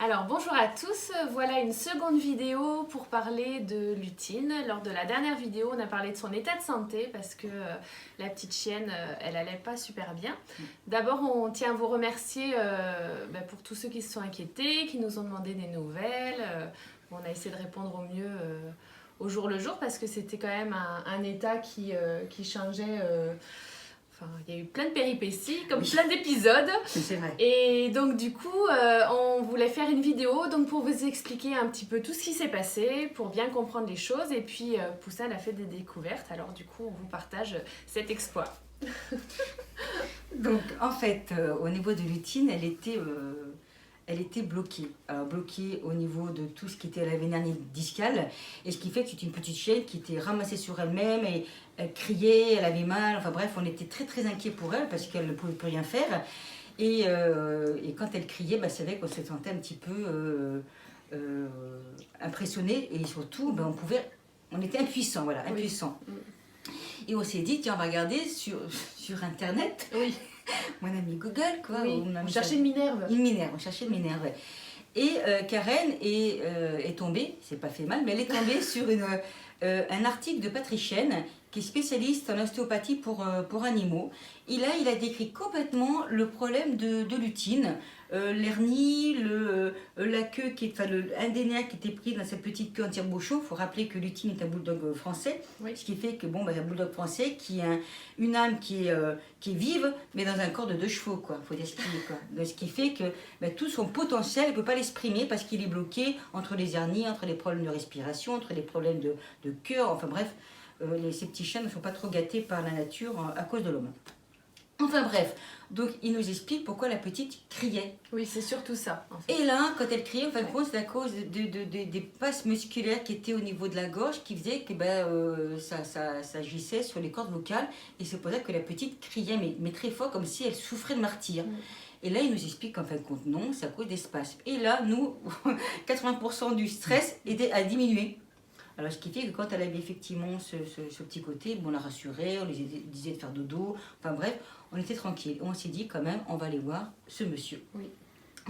Alors bonjour à tous, voilà une seconde vidéo pour parler de Lutine. Lors de la dernière vidéo, on a parlé de son état de santé parce que la petite chienne, elle allait pas super bien. D'abord, on tient à vous remercier pour tous ceux qui se sont inquiétés, qui nous ont demandé des nouvelles. On a essayé de répondre au mieux au jour le jour parce que c'était quand même un état qui changeait. Enfin, il y a eu plein de péripéties, comme plein d'épisodes. C'est vrai. Et donc du coup, on voulait faire une vidéo donc pour vous expliquer un petit peu tout ce qui s'est passé, pour bien comprendre les choses. Et puis Poussane a fait des découvertes, alors du coup, on vous partage cet exploit. Donc, en fait, au niveau de Lutine, elle était bloquée. Alors, bloquée au niveau de tout ce qui était la veine hernienne discale. Et ce qui fait que c'est une petite chienne qui était ramassée sur elle-même et elle criait, elle avait mal. Enfin bref, on était très très inquiets pour elle parce qu'elle ne pouvait plus rien faire. Et quand elle criait, c'est vrai qu'on se sentait un petit peu impressionné. Et surtout, on était impuissants, voilà, impuissants. Oui. Et on s'est dit, tiens, on va regarder sur Internet. Oui. Mon ami Google, quoi. Oui. On cherchait une Minerve. Une Minerve, on cherchait une Minerve. Et Karen est tombée, c'est pas fait mal, mais elle est tombée sur un article de Patricienne, qui est spécialiste en ostéopathie pour animaux. Et là, il a décrit complètement le problème de Lutine, l'hernie, la queue, un des nerfs qui était pris dans cette petite queue en tire-bouchon. Il faut rappeler que Lutine est un bulldog français, Oui. ce qui fait que un bulldog français qui a une âme qui est vive, mais dans un corps de 2 chevaux, quoi. Faut dire ce qu'il est, quoi. Donc, ce qui fait que tout son potentiel, il ne peut pas l'exprimer parce qu'il est bloqué entre les hernies, entre les problèmes de respiration, entre les problèmes de cœur. Enfin bref, ces petits chiens ne sont pas trop gâtés par la nature à cause de l'homme. Enfin bref, donc il nous explique pourquoi la petite criait. Oui, c'est surtout ça. En fait. Et là, quand elle criait, en fin de compte, c'est à cause des passes musculaires qui étaient au niveau de la gorge qui faisaient que ça agissait sur les cordes vocales. Et c'est pour ça que la petite criait, mais très fort, comme si elle souffrait de martyre. Et là, il nous explique qu'en fin de compte, non, c'est à cause des spasmes. Et là, nous, 80% du stress était à diminuer. Alors, ce qui fait que quand elle avait effectivement ce petit côté, on la rassurait, on lui disait de faire dodo, enfin bref, on était tranquille. On s'est dit quand même, on va aller voir ce monsieur. Oui.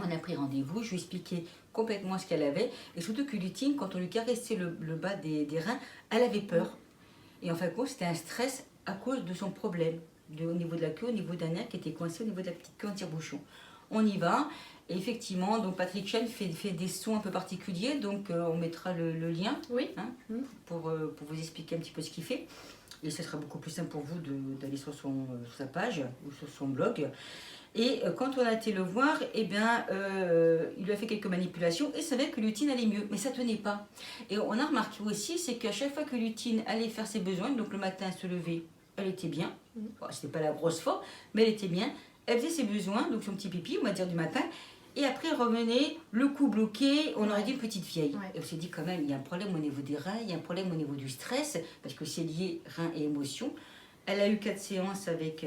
On a pris rendez-vous, je lui ai expliqué complètement ce qu'elle avait, et surtout que Lutine, quand on lui caressait le bas des reins, elle avait peur. Et en fin de compte, c'était un stress à cause de son problème, au niveau de la queue, au niveau d'un nerf qui était coincé au niveau de la petite queue en tire-bouchon. On y va. Et effectivement, donc Patrick Chen fait des sons un peu particuliers, donc on mettra le lien, oui. Pour vous expliquer un petit peu ce qu'il fait. Et ce sera beaucoup plus simple pour vous d'aller sur sa page ou sur son blog. Et quand on a été le voir, il lui a fait quelques manipulations et c'est vrai que Lutine allait mieux, mais ça tenait pas. Et on a remarqué aussi, c'est qu'à chaque fois que Lutine allait faire ses besoins, donc le matin se lever, elle était bien. Bon, c'était pas la grosse forme, mais elle était bien. Elle faisait ses besoins, donc son petit pipi, on va dire du matin. Et après, elle revenait, le cou bloqué, on aurait dit une petite vieille. Ouais. Et on s'est dit quand même, il y a un problème au niveau des reins, il y a un problème au niveau du stress, parce que c'est lié reins et émotions. Elle a eu 4 séances avec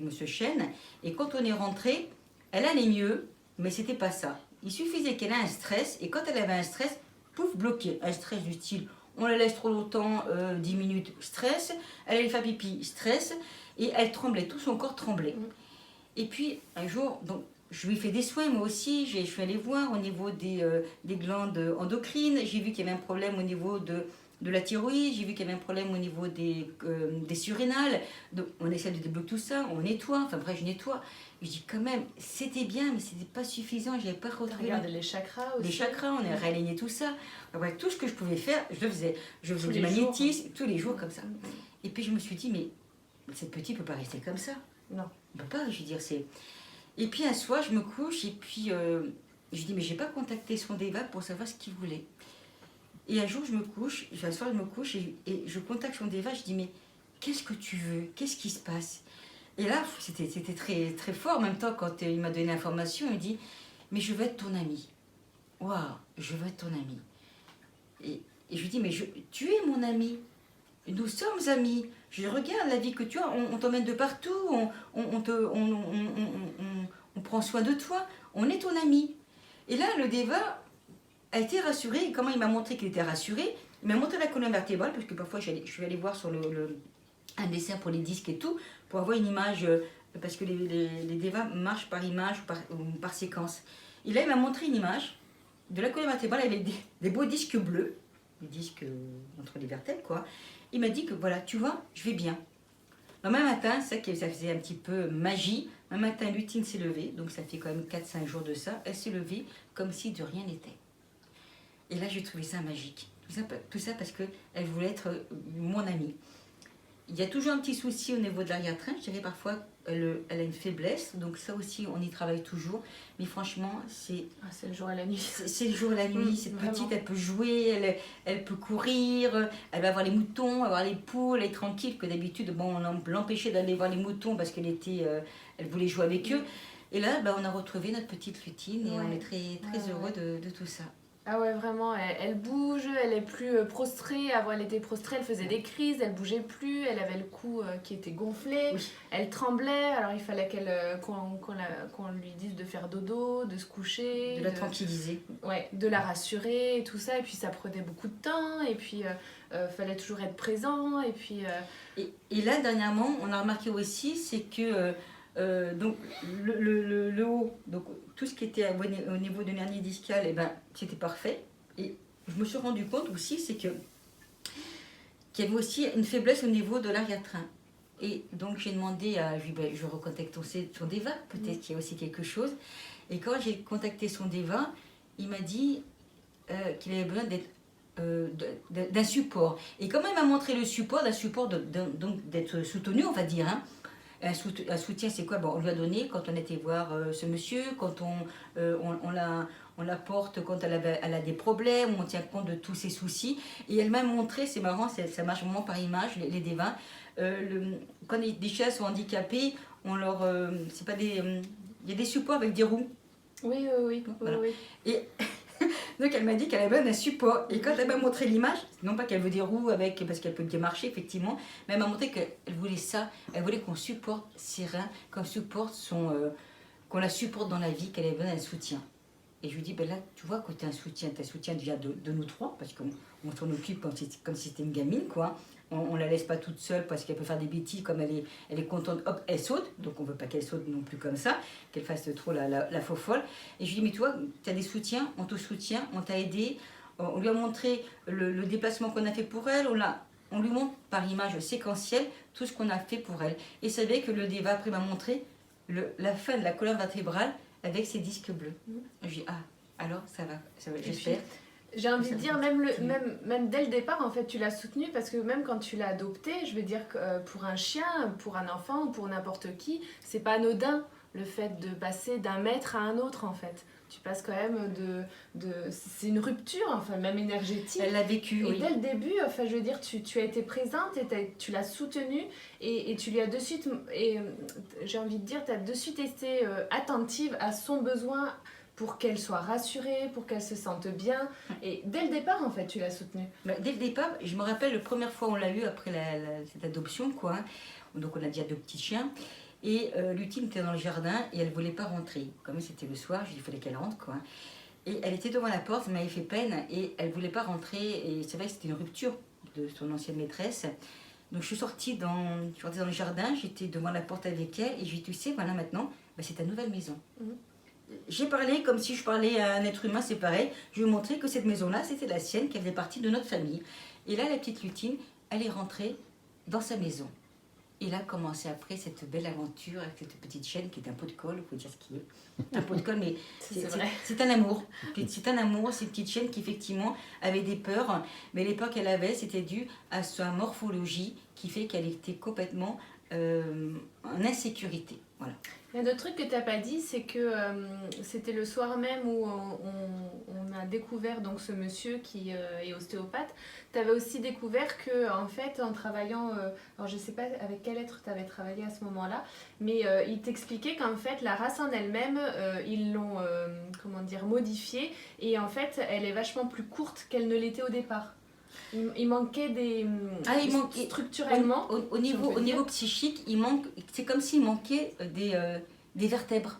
Monsieur Chen, et quand on est rentré, elle allait mieux, mais c'était pas ça. Il suffisait qu'elle ait un stress, et quand elle avait un stress, pouf, bloqué. Un stress du style, on la laisse trop longtemps, 10 minutes, stress, elle allait faire pipi, stress, et elle tremblait, tout son corps tremblait. Et puis, un jour, donc, je lui ai fait des soins, moi aussi. Je suis allée voir au niveau des glandes endocrines. J'ai vu qu'il y avait un problème au niveau de la thyroïde. J'ai vu qu'il y avait un problème au niveau des surrénales. Donc, on essaie de débloquer tout ça. On nettoie. Enfin, bref, je nettoie. Je dis quand même, c'était bien, mais c'était pas suffisant. Je n'avais pas retrouvé. Regarde les chakras aussi. Les chakras, on a réaligné tout ça. Enfin, tout ce que je pouvais faire, je le faisais. Je faisais du magnétisme tous les jours comme ça. Et puis, je me suis dit, mais cette petite ne peut pas rester comme ça. Non. On ne peut pas, je veux dire, c'est... Et puis un soir, je me couche et puis je dis, mais je n'ai pas contacté son débat pour savoir ce qu'il voulait. Et un jour, un soir, je me couche et je contacte son débat, je dis, mais qu'est-ce que tu veux? Qu'est-ce qui se passe? Et là, c'était très, très fort en même temps quand il m'a donné l'information, il dit, mais je veux être ton ami. Waouh, je veux être ton ami. Et je lui dis, mais tu es mon ami. Nous sommes amis. Je regarde la vie que tu as. On t'emmène de partout. On prend soin de toi. On est ton ami. Et là, le débat a été rassuré. Et comment il m'a montré qu'il était rassuré? Il m'a montré la colonne vertébrale, parce que parfois je suis allée voir sur un dessin pour les disques et tout, pour avoir une image, parce que les débats marchent par image ou par séquence. Et là, il m'a montré une image. de la colonne vertébrale avec des beaux disques bleus, des disques entre les vertèbres, quoi. Il m'a dit que voilà, tu vois, je vais bien. Le même matin, ça faisait un petit peu magie. Un matin, Lutine s'est levée, donc ça fait quand même 4-5 jours de ça. Elle s'est levée comme si de rien n'était. Et là, j'ai trouvé ça magique. Tout ça parce qu'elle voulait être mon amie. Il y a toujours un petit souci au niveau de l'arrière-train. Je dirais parfois, elle a une faiblesse. Donc ça aussi, on y travaille toujours. Mais franchement, c'est le jour et la nuit. C'est le jour et la nuit. Cette vraiment. petite, elle peut jouer, elle peut courir, elle va voir les moutons, elle va voir les poules, elle est tranquille. Que d'habitude, bon, on l'empêchait d'aller voir les moutons parce elle voulait jouer avec eux. Et là, on a retrouvé notre petite Lutine et on est très, très heureux de tout ça. Ah ouais, vraiment, elle bouge, elle est plus prostrée. Avant, elle était prostrée, elle faisait des crises, elle bougeait plus, elle avait le cou qui était gonflé, Oui. Elle tremblait. Alors, il fallait qu'on lui dise de faire dodo, de se coucher. De la tranquilliser. Ouais, de la rassurer et tout ça. Et puis, ça prenait beaucoup de temps. Et puis, fallait toujours être présent. Et puis... Et là, dernièrement, on a remarqué aussi, c'est que... donc le haut, donc tout ce qui était au niveau de l'hernie discale, c'était parfait. Et je me suis rendu compte aussi, c'est qu'il y avait aussi une faiblesse au niveau de l'arrière-train. Et donc j'ai demandé je recontacte son DEVA, peut-être qu'il y a aussi quelque chose. Et quand j'ai contacté son DEVA, il m'a dit qu'il avait besoin d'un support. Et quand il m'a montré le support, donc d'être soutenu, on va dire, hein. Un soutien, c'est quoi? On lui a donné quand on était voir ce monsieur, quand on la porte quand elle a des problèmes, on tient compte de tous ses soucis. Et elle m'a montré, c'est marrant, ça marche vraiment par image, les DEVA. Quand des chiens sont handicapés, c'est pas des, il y a des supports avec des roues. Oui. Voilà. Oui. Et donc elle m'a dit qu'elle avait besoin d'un support. Et quand elle m'a montré l'image, non pas qu'elle veut des roues parce qu'elle peut bien marcher effectivement, mais elle m'a montré qu'elle voulait ça. Elle voulait qu'on supporte ses reins, qu'on la supporte dans la vie, qu'elle ait besoin d'un soutien. Et je lui dis, là, tu vois, quand tu as un soutien déjà de nous trois, parce qu'on s'en occupe comme si c'était une gamine, quoi. On la laisse pas toute seule parce qu'elle peut faire des bêtises, comme elle est contente, hop, elle saute. Donc on veut pas qu'elle saute non plus comme ça, qu'elle fasse trop la faux folle. Et je lui dis, mais toi, tu as des soutiens, on te soutient, on t'a aidé, on lui a montré le déplacement qu'on a fait pour elle, on lui montre par image séquentielle tout ce qu'on a fait pour elle. Et c'est vrai que le DEVA après m'a montré la fin de la colonne vertébrale avec ses disques bleus. Je lui dis, alors ça va j'espère. J'ai envie de dire, même dès le départ, en fait, tu l'as soutenu parce que même quand tu l'as adopté, je veux dire que pour un chien, pour un enfant, pour n'importe qui, c'est pas anodin le fait de passer d'un maître à un autre, en fait. Tu passes quand même c'est une rupture, enfin, même énergétique. Elle l'a vécu, et dès le début, enfin, je veux dire, tu as été présente et tu l'as soutenue et tu lui as de suite, et j'ai envie de dire, tu as de suite été attentive à son besoin pour qu'elle soit rassurée, pour qu'elle se sente bien. Et dès le départ, en fait, tu l'as soutenue. Dès le départ, je me rappelle, la première fois on l'a eu après cette adoption, quoi. Donc on a déjà 2 petits chiens. Et Lutine était dans le jardin et elle ne voulait pas rentrer. Comme c'était le soir, il fallait qu'elle rentre, quoi. Et elle était devant la porte, ça m'avait fait peine et elle ne voulait pas rentrer. Et c'est vrai que c'était une rupture de son ancienne maîtresse. Donc je suis sortie dans le jardin, j'étais devant la porte avec elle et je lui ai dit, tu sais, voilà maintenant, c'est ta nouvelle maison. J'ai parlé comme si je parlais à un être humain, c'est pareil. Je lui ai montré que cette maison-là, c'était la sienne, qu'elle faisait partie de notre famille. Et là, la petite Lutine, elle est rentrée dans sa maison. Et là, commençait après cette belle aventure avec cette petite chienne qui est un pot de colle, il faut dire ce qui est. Un pot de colle, mais c'est un amour. C'est un amour, cette petite chienne qui, effectivement, avait des peurs. Mais les peurs qu'elle avait, c'était dû à sa morphologie qui fait qu'elle était complètement en insécurité. Voilà. Il y a d'autres trucs que tu n'as pas dit, c'est que c'était le soir même où on a découvert donc, ce monsieur qui est ostéopathe. Tu avais aussi découvert que, en fait, en travaillant, alors je ne sais pas avec quel être tu avais travaillé à ce moment-là, mais il t'expliquait qu'en fait, la race en elle-même, ils l'ont modifiée et en fait, elle est vachement plus courte qu'elle ne l'était au départ. Il manquait structurellement. Au niveau psychique, c'est comme s'il manquait des vertèbres.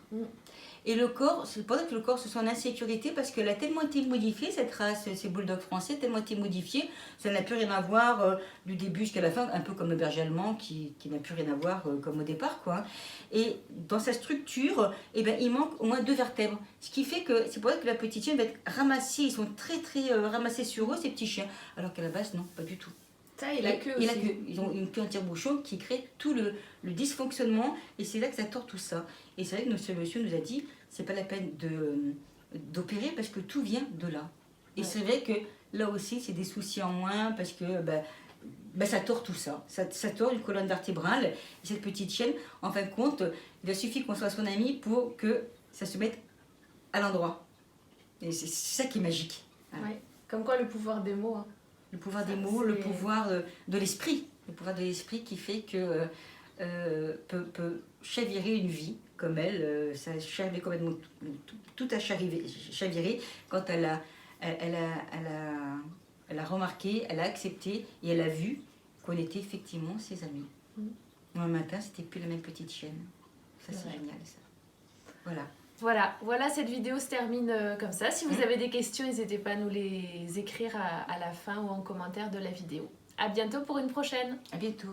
Et le corps, c'est pas que le corps se sent en insécurité parce qu'elle a tellement été modifiée, cette race, ces bulldogs français, tellement été modifiée, ça n'a plus rien à voir du début jusqu'à la fin, un peu comme le berger allemand qui n'a plus rien à voir comme au départ, quoi. Et dans sa structure, eh ben, il manque au moins 2 vertèbres. Ce qui fait que c'est pour ça que la petite chienne va être ramassée, ils sont très ramassés sur eux, ces petits chiens. Alors qu'à la base, non, pas du tout. Ça, et la queue aussi. Ils ont une queue en tire-bouchon qui crée tout le dysfonctionnement et c'est là que ça tord tout ça. Et c'est vrai que notre monsieur nous a dit, c'est pas la peine d'opérer parce que tout vient de là. Et Ouais. c'est vrai que là aussi, c'est des soucis en moins parce que ça tord tout ça. Ça tord une colonne vertébrale. Et cette petite chienne, en fin de compte, il a suffi qu'on soit son ami pour que ça se mette à l'endroit. Et c'est ça qui est magique. Voilà. Ouais. Comme quoi le pouvoir des mots. Hein. Le pouvoir des mots, le pouvoir de l'esprit. Le pouvoir de l'esprit qui fait que peut chavirer une vie comme elle. Ça a chaviré complètement, tout a chaviré quand elle a remarqué, elle a accepté et elle a vu qu'on était effectivement ses amis. Un matin, c'était plus la même petite chienne. Ça, c'est génial, ça. Voilà. Voilà, cette vidéo se termine comme ça. Si vous avez des questions, n'hésitez pas à nous les écrire à la fin ou en commentaire de la vidéo. À bientôt pour une prochaine. À bientôt.